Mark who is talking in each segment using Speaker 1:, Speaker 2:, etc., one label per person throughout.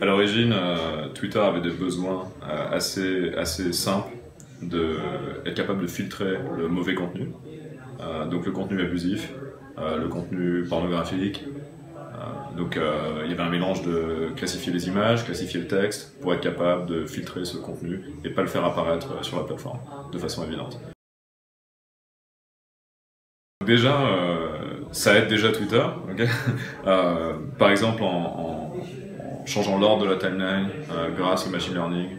Speaker 1: À l'origine, Twitter avait des besoins assez simples d'être capable de filtrer le mauvais contenu, donc le contenu abusif, le contenu pornographique. Il y avait un mélange de classifier les images, classifier le texte, pour être capable de filtrer ce contenu et pas le faire apparaître sur la plateforme de façon évidente. Déjà, ça aide déjà Twitter, okay. Par exemple en changeant l'ordre de la timeline grâce au machine learning,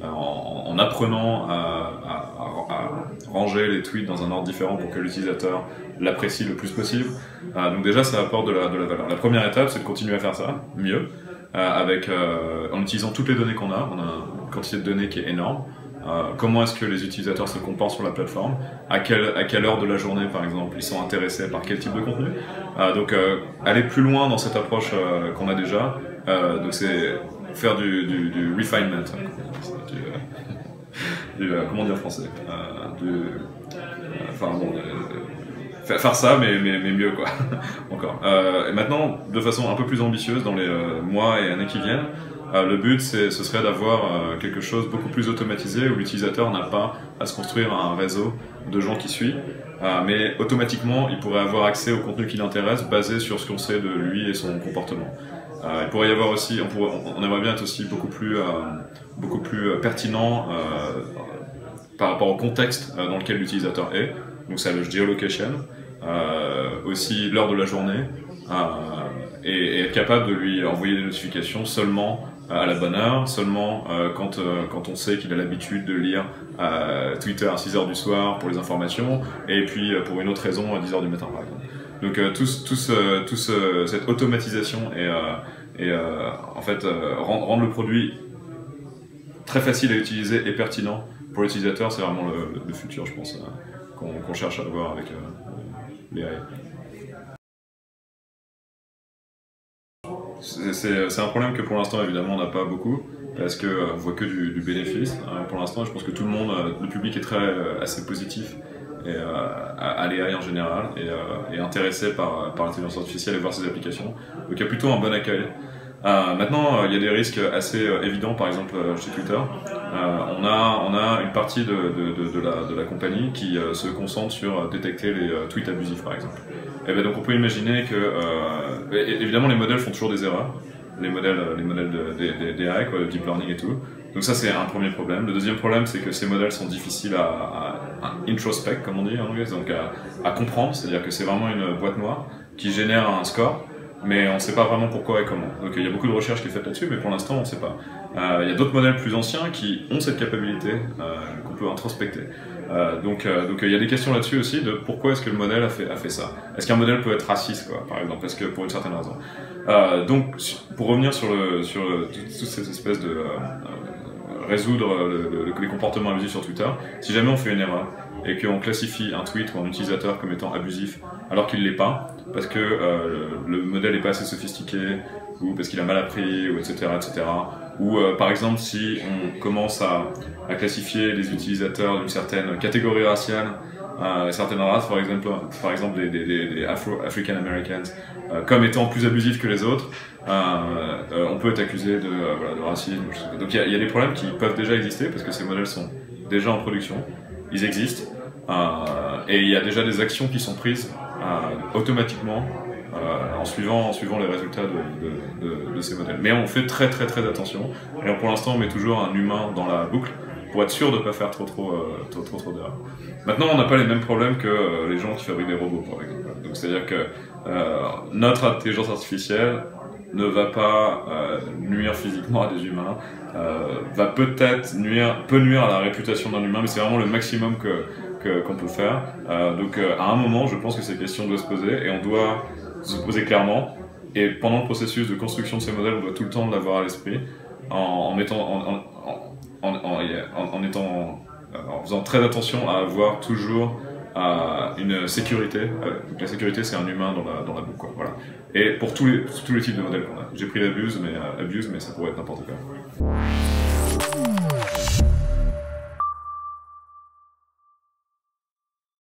Speaker 1: en apprenant à ranger les tweets dans un ordre différent pour que l'utilisateur l'apprécie le plus possible. Donc déjà ça apporte de la valeur. La première étape c'est de continuer à faire ça, mieux, en utilisant toutes les données qu'on a. On a une quantité de données qui est énorme. Comment est-ce que les utilisateurs se comportent sur la plateforme, à quelle heure de la journée par exemple ils sont intéressés par quel type de contenu. Aller plus loin dans cette approche qu'on a déjà, donc c'est faire du refinement, comment dire en français, faire ça mais mieux quoi. Encore. Et maintenant de façon un peu plus ambitieuse dans les mois et années qui viennent, le but ce serait d'avoir quelque chose beaucoup plus automatisé où l'utilisateur n'a pas à se construire un réseau de gens qui suivent, mais automatiquement il pourrait avoir accès au contenu qui l'intéresse basé sur ce qu'on sait de lui et son comportement. Il pourrait y avoir aussi, on aimerait bien être aussi beaucoup plus pertinent par rapport au contexte dans lequel l'utilisateur est, donc ça le geolocation, aussi l'heure de la journée, et être capable de lui envoyer des notifications seulement à la bonne heure, seulement quand on sait qu'il a l'habitude de lire Twitter à 6h du soir pour les informations, et puis pour une autre raison à 10h du matin par exemple. Donc cette automatisation et en fait rendre le produit très facile à utiliser et pertinent pour l'utilisateur, c'est vraiment le futur, je pense, qu'on cherche à avoir avec les AI. C'est un problème que pour l'instant évidemment on n'a pas beaucoup, parce qu'on voit que du bénéfice pour l'instant. Je pense que tout le monde, le public est assez positif à l'AI en général et intéressé par l'intelligence artificielle et voir ses applications. Donc il y a plutôt un bon accueil. Maintenant, il y a des risques assez évidents, par exemple chez Twitter. On a une partie de la compagnie qui se concentre sur détecter les tweets abusifs, par exemple. Et bien, donc on peut imaginer que, évidemment, les modèles font toujours des erreurs, les modèles des AI, quoi, le deep learning et tout. Donc ça, c'est un premier problème. Le deuxième problème, c'est que ces modèles sont difficiles à introspect, comme on dit en anglais, donc à comprendre. C'est-à-dire que c'est vraiment une boîte noire qui génère un score, mais on ne sait pas vraiment pourquoi et comment. Donc il y a beaucoup de recherches qui est faite là-dessus, mais pour l'instant on ne sait pas. Il y a d'autres modèles plus anciens qui ont cette capacité qu'on peut introspecter. Donc il y a des questions là-dessus aussi de pourquoi est-ce que le modèle a fait ça. Est-ce qu'un modèle peut être raciste, quoi, par exemple, parce que pour une certaine raison. Donc pour revenir sur toute cette espèce de résoudre les comportements abusifs sur Twitter, si jamais on fait une erreur et qu'on classifie un tweet ou un utilisateur comme étant abusif alors qu'il ne l'est pas, parce que le modèle n'est pas assez sophistiqué, ou parce qu'il a mal appris, ou etc. Ou par exemple si on commence à classifier les utilisateurs d'une certaine catégorie raciale, certaines races, par exemple des African Americans, comme étant plus abusifs que les autres, on peut être accusé de racisme. Donc il y a des problèmes qui peuvent déjà exister parce que ces modèles sont déjà en production, ils existent, et il y a déjà des actions qui sont prises automatiquement en suivant les résultats de ces modèles. Mais on fait très attention, et pour l'instant on met toujours un humain dans la boucle pour être sûr de ne pas faire trop d'erreurs. Maintenant, on n'a pas les mêmes problèmes que les gens qui fabriquent des robots, par exemple. Donc, c'est-à-dire que notre intelligence artificielle ne va pas nuire physiquement à des humains, peut nuire à la réputation d'un humain, mais c'est vraiment le maximum qu'on peut faire. À un moment, je pense que ces questions doivent se poser, et on doit se poser clairement. Et pendant le processus de construction de ces modèles, on doit tout le temps l'avoir à l'esprit, en faisant très attention à avoir toujours une sécurité. Donc la sécurité, c'est un humain dans la boucle, quoi, voilà. Et pour tous les types de modèles qu'on a. J'ai pris l'abuse, mais ça pourrait être n'importe quoi.